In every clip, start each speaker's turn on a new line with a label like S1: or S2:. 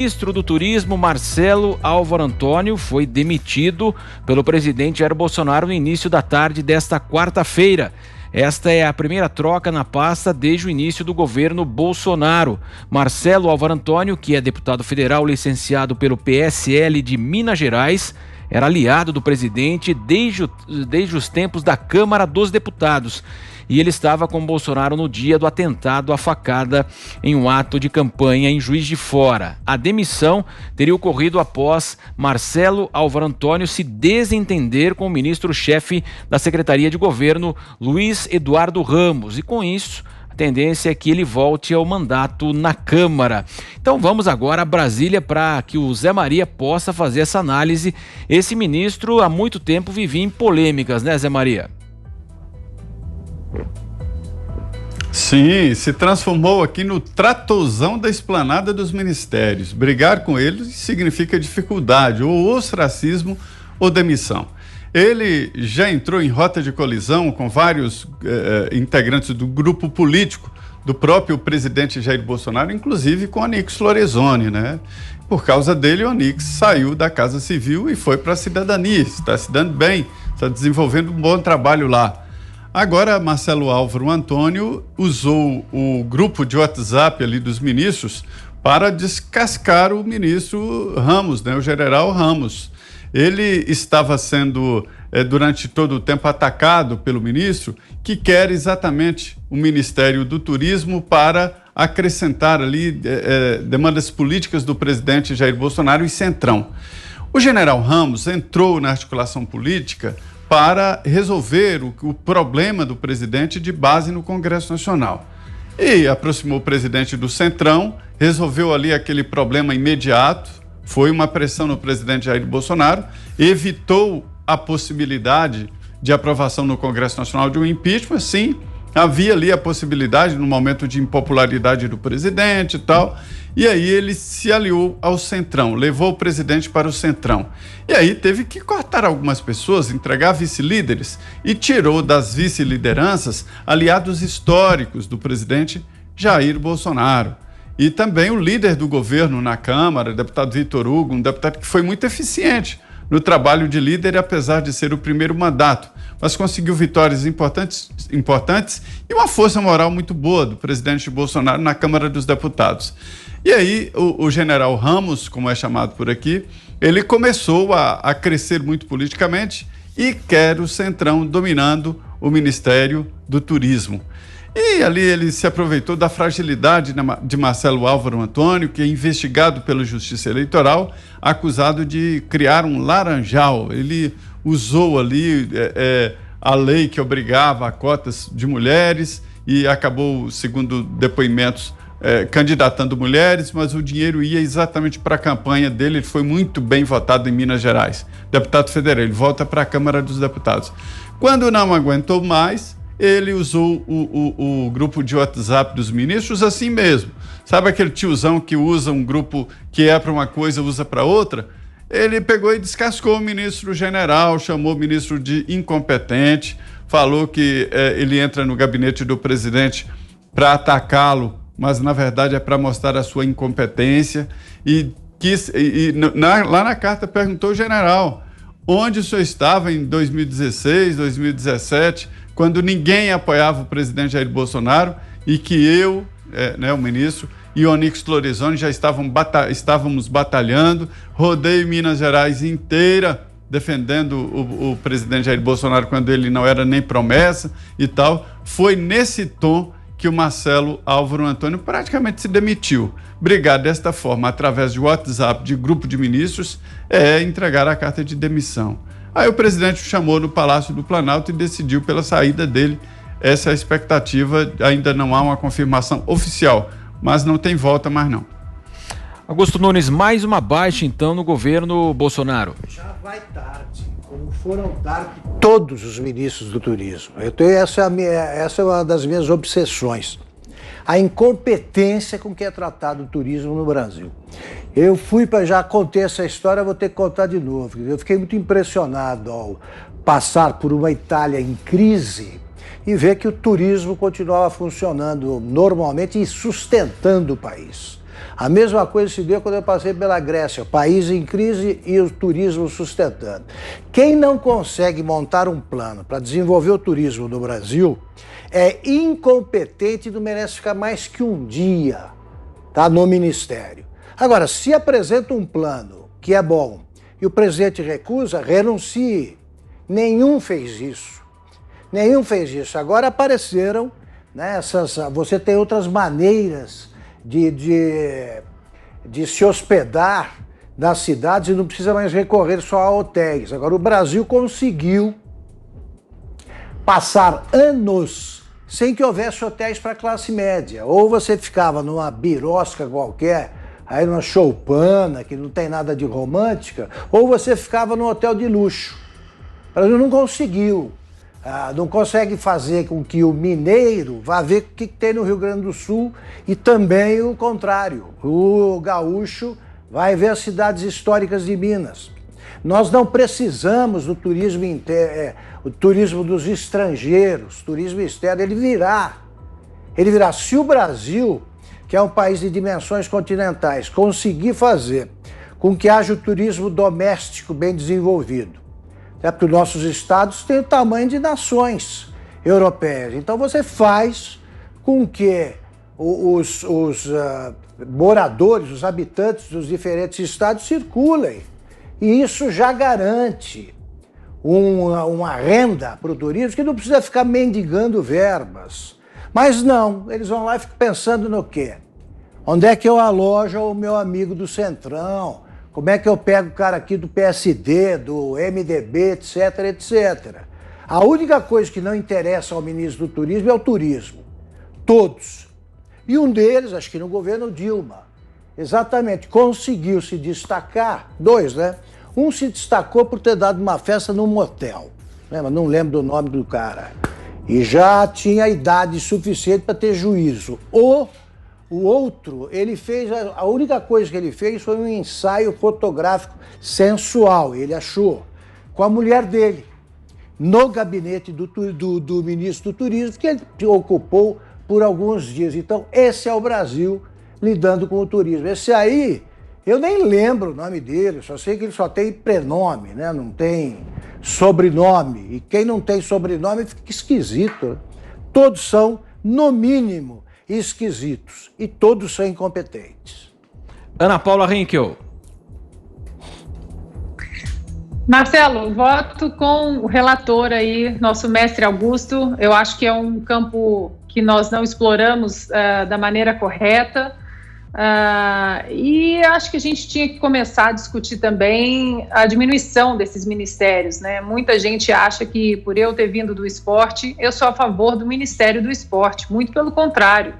S1: Ministro do Turismo, Marcelo Álvaro Antônio, foi demitido pelo presidente Jair Bolsonaro no início da tarde desta quarta-feira. Esta é a primeira troca na pasta desde o início do governo Bolsonaro. Marcelo Álvaro Antônio, que é deputado federal licenciado pelo PSL de Minas Gerais, era aliado do presidente desde os tempos da Câmara dos Deputados. E ele estava com Bolsonaro no dia do atentado à facada em um ato de campanha em Juiz de Fora. A demissão teria ocorrido após Marcelo Álvaro Antônio se desentender com o ministro-chefe da Secretaria de Governo, Luiz Eduardo Ramos. E com isso, a tendência é que ele volte ao mandato na Câmara. Então vamos agora a Brasília para que o Zé Maria possa fazer essa análise. Esse ministro há muito tempo vivia em polêmicas, né, Zé Maria?
S2: Sim, se transformou aqui no tratozão da esplanada dos ministérios. Brigar com ele significa dificuldade, ou ostracismo ou demissão. Ele já entrou em rota de colisão com vários integrantes do grupo político do próprio presidente Jair Bolsonaro, inclusive com Onyx Lorenzoni, né? Por causa dele, o Onyx saiu da Casa Civil e foi para a cidadania. Está se dando bem, está desenvolvendo um bom trabalho lá. Agora, Marcelo Álvaro Antônio usou o grupo de WhatsApp ali dos ministros para descascar o ministro Ramos, né, o general Ramos. Ele estava sendo, durante todo o tempo, atacado pelo ministro, que quer exatamente o Ministério do Turismo para acrescentar ali demandas políticas do presidente Jair Bolsonaro e Centrão. O general Ramos entrou na articulação política para resolver o problema do presidente de base no Congresso Nacional. E aproximou o presidente do Centrão, resolveu ali aquele problema imediato, foi uma pressão no presidente Jair Bolsonaro, evitou a possibilidade de aprovação no Congresso Nacional de um impeachment. Sim, havia ali a possibilidade no momento de impopularidade do presidente e tal, e aí ele se aliou ao Centrão, levou o presidente para o Centrão. E aí teve que cortar algumas pessoas, entregar vice-líderes, e tirou das vice-lideranças aliados históricos do presidente Jair Bolsonaro. E também o líder do governo na Câmara, o deputado Vitor Hugo, um deputado que foi muito eficiente no trabalho de líder, apesar de ser o primeiro mandato, mas conseguiu vitórias importantes e uma força moral muito boa do presidente Bolsonaro na Câmara dos Deputados. E aí o general Ramos, como é chamado por aqui, ele começou a crescer muito politicamente e quer o Centrão dominando o Ministério do Turismo. E ali ele se aproveitou da fragilidade de Marcelo Álvaro Antônio, que é investigado pela Justiça Eleitoral, acusado de criar um laranjal. Ele usou ali a lei que obrigava a cotas de mulheres e acabou, segundo depoimentos, candidatando mulheres, mas o dinheiro ia exatamente para a campanha dele. Ele foi muito bem votado em Minas Gerais. Deputado federal, ele volta para a Câmara dos Deputados. Quando não aguentou mais, ele usou o grupo de WhatsApp dos ministros assim mesmo. Sabe aquele tiozão que usa um grupo que é para uma coisa, usa para outra? Ele pegou e descascou o ministro general, chamou o ministro de incompetente, falou que ele entra no gabinete do presidente para atacá-lo, mas na verdade é para mostrar a sua incompetência. Lá na carta perguntou o general, onde o senhor estava em 2016, 2017, quando ninguém apoiava o presidente Jair Bolsonaro e que eu, o ministro, e o Onyx Lorenzoni já estávamos batalhando, rodei Minas Gerais inteira defendendo o presidente Jair Bolsonaro quando ele não era nem promessa e tal. Foi nesse tom que o Marcelo Álvaro Antônio praticamente se demitiu. Brigar desta forma, através de WhatsApp, de grupo de ministros, é entregar a carta de demissão. Aí o presidente o chamou no Palácio do Planalto e decidiu pela saída dele. Essa é a expectativa, ainda não há uma confirmação oficial, mas não tem volta mais não.
S1: Augusto Nunes, mais uma baixa então no governo Bolsonaro.
S3: Já vai tarde, como foram tarde todos os ministros do turismo. Essa é uma das minhas obsessões. A incompetência com que é tratado o turismo no Brasil. Eu já contei essa história, vou ter que contar de novo. Eu fiquei muito impressionado ao passar por uma Itália em crise e ver que o turismo continuava funcionando normalmente e sustentando o país. A mesma coisa se deu quando eu passei pela Grécia, país em crise e o turismo sustentando. Quem não consegue montar um plano para desenvolver o turismo no Brasil é incompetente e não merece ficar mais que um dia, tá, no Ministério. Agora, se apresenta um plano que é bom e o presidente recusa, renuncie. Nenhum fez isso. Nenhum fez isso. Agora apareceram, né, você tem outras maneiras de se hospedar nas cidades e não precisa mais recorrer só a hotéis. Agora, o Brasil conseguiu passar anos sem que houvesse hotéis para classe média. Ou você ficava numa birosca qualquer, aí numa choupana, que não tem nada de romântica, ou você ficava num hotel de luxo. O Brasil não conseguiu. Não consegue fazer com que o mineiro vá ver o que tem no Rio Grande do Sul e também o contrário. O gaúcho vai ver as cidades históricas de Minas. Nós não precisamos do turismo o turismo dos estrangeiros, turismo externo, ele virá. Ele virá. Se o Brasil, que é um país de dimensões continentais, conseguir fazer com que haja o turismo doméstico bem desenvolvido, porque os nossos estados têm o tamanho de nações europeias. Então você faz com que os moradores, os habitantes dos diferentes estados circulem. E isso já garante uma renda para o turismo que não precisa ficar mendigando verbas. Mas não, eles vão lá e ficam pensando no quê? Onde é que eu alojo o meu amigo do Centrão? Como é que eu pego o cara aqui do PSD, do MDB, etc, etc. A única coisa que não interessa ao ministro do Turismo é o turismo. Todos. E um deles, acho que no governo Dilma, exatamente, conseguiu se destacar, dois, né? Um se destacou por ter dado uma festa num motel, né? Mas não lembro do nome do cara. E já tinha idade suficiente para ter juízo. O outro, ele fez, a única coisa que ele fez foi um ensaio fotográfico sensual, ele achou, com a mulher dele, no gabinete do ministro do Turismo, que ele ocupou por alguns dias. Então, esse é o Brasil lidando com o turismo. Esse aí, eu nem lembro o nome dele, só sei que ele só tem prenome, né? Não tem sobrenome. E quem não tem sobrenome fica esquisito. Todos são, no mínimo, esquisitos e todos são incompetentes.
S1: Ana Paula Henkel.
S4: Marcelo, voto com o relator aí, nosso mestre Augusto. Eu acho que é um campo que nós não exploramos da maneira correta. E acho que a gente tinha que começar a discutir também a diminuição desses ministérios, né? Muita gente acha que, por eu ter vindo do esporte, eu sou a favor do Ministério do Esporte, muito pelo contrário.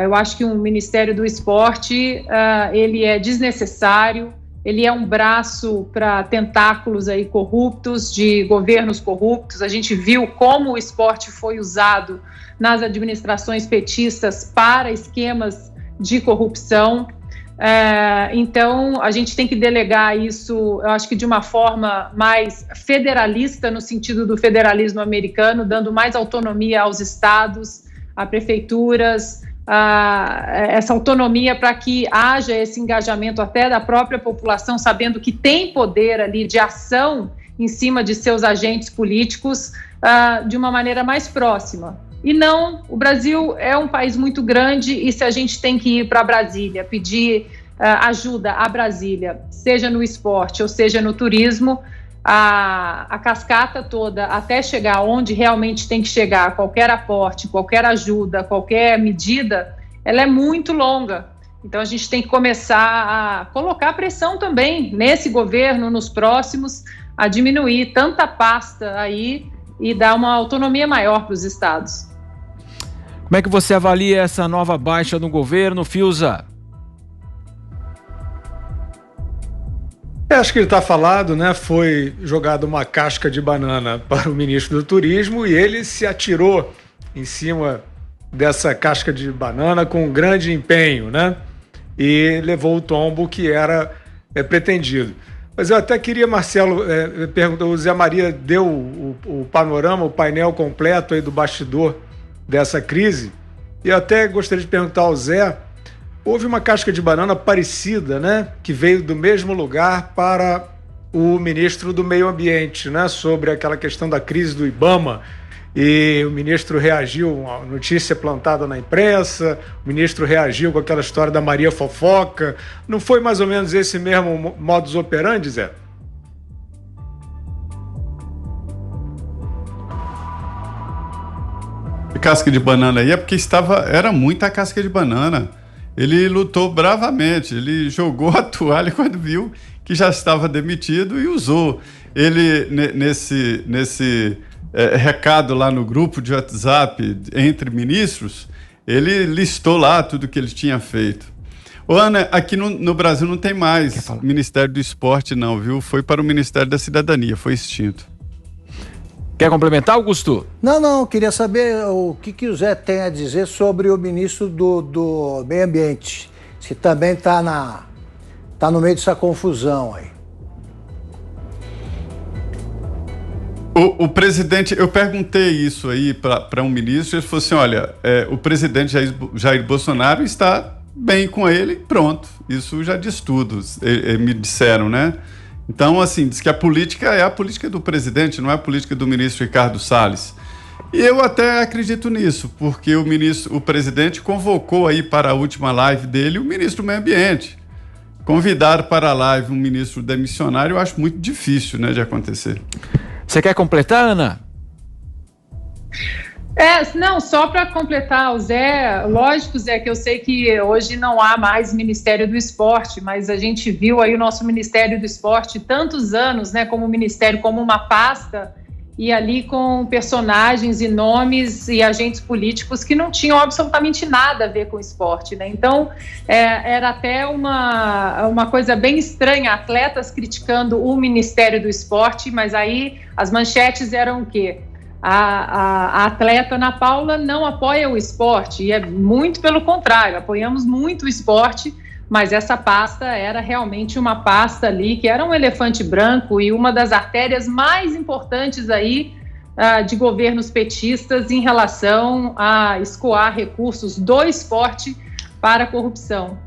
S4: Eu acho que um Ministério do Esporte, ele é desnecessário, ele é um braço para tentáculos aí corruptos, de governos corruptos. A gente viu como o esporte foi usado nas administrações petistas para esquemas de corrupção. Então, a gente tem que delegar isso, eu acho que de uma forma mais federalista, no sentido do federalismo americano, dando mais autonomia aos estados, a prefeituras, essa autonomia para que haja esse engajamento até da própria população, sabendo que tem poder ali de ação em cima de seus agentes políticos de uma maneira mais próxima. E não, o Brasil é um país muito grande e se a gente tem que ir para Brasília, pedir ajuda a Brasília, seja no esporte ou seja no turismo, a cascata toda até chegar onde realmente tem que chegar, qualquer aporte, qualquer ajuda, qualquer medida, ela é muito longa. Então a gente tem que começar a colocar pressão também nesse governo, nos próximos, a diminuir tanta pasta aí e dar uma autonomia maior para os estados.
S1: Como é que você avalia essa nova baixa no governo, Fiuza?
S5: Acho que ele está falado, né? Foi jogada uma casca de banana para o ministro do Turismo e ele se atirou em cima dessa casca de banana com um grande empenho, né? E levou o tombo que era pretendido. Mas eu até queria, Marcelo, perguntar, o Zé Maria deu o panorama, o painel completo aí do bastidor dessa crise. E eu até gostaria de perguntar ao Zé houve uma casca de banana parecida, né, que veio do mesmo lugar para o ministro do Meio Ambiente, né, sobre aquela questão da crise do IBAMA. E o ministro reagiu a uma notícia plantada na imprensa, o ministro reagiu com aquela história da Maria Fofoca. Não foi mais ou menos esse mesmo modus operandi, Zé?
S2: Casca de banana aí é porque era muita casca de banana. Ele lutou bravamente, ele jogou a toalha quando viu que já estava demitido e usou. Ele, nesse recado lá no grupo de WhatsApp entre ministros, ele listou lá tudo que ele tinha feito. Ô, Ana, aqui no Brasil não tem mais Ministério do Esporte não, viu? Foi para o Ministério da Cidadania, foi extinto.
S1: Quer complementar, Augusto?
S3: Não, queria saber o que o Zé tem a dizer sobre o ministro do Meio Ambiente, se também está no meio dessa confusão aí.
S2: O presidente, eu perguntei isso aí para um ministro, ele falou assim, olha, o presidente Jair Bolsonaro está bem com ele, pronto, isso já diz tudo, me disseram, né? Então, assim, diz que a política é a política do presidente, não é a política do ministro Ricardo Salles. E eu até acredito nisso, porque o presidente convocou aí para a última live dele o ministro do Meio Ambiente. Convidar para a live um ministro demissionário eu acho muito difícil, né, de acontecer.
S1: Você quer completar, Ana?
S4: Não, só para completar o Zé, lógico, Zé, que eu sei que hoje não há mais Ministério do Esporte, mas a gente viu aí o nosso Ministério do Esporte tantos anos, né, como ministério, como uma pasta, e ali com personagens e nomes e agentes políticos que não tinham absolutamente nada a ver com o esporte, né? Então, era até uma coisa bem estranha, atletas criticando o Ministério do Esporte, mas aí as manchetes eram o quê? A atleta Ana Paula não apoia o esporte, e é muito pelo contrário, apoiamos muito o esporte, mas essa pasta era realmente uma pasta ali que era um elefante branco e uma das artérias mais importantes aí de governos petistas em relação a escoar recursos do esporte para a corrupção.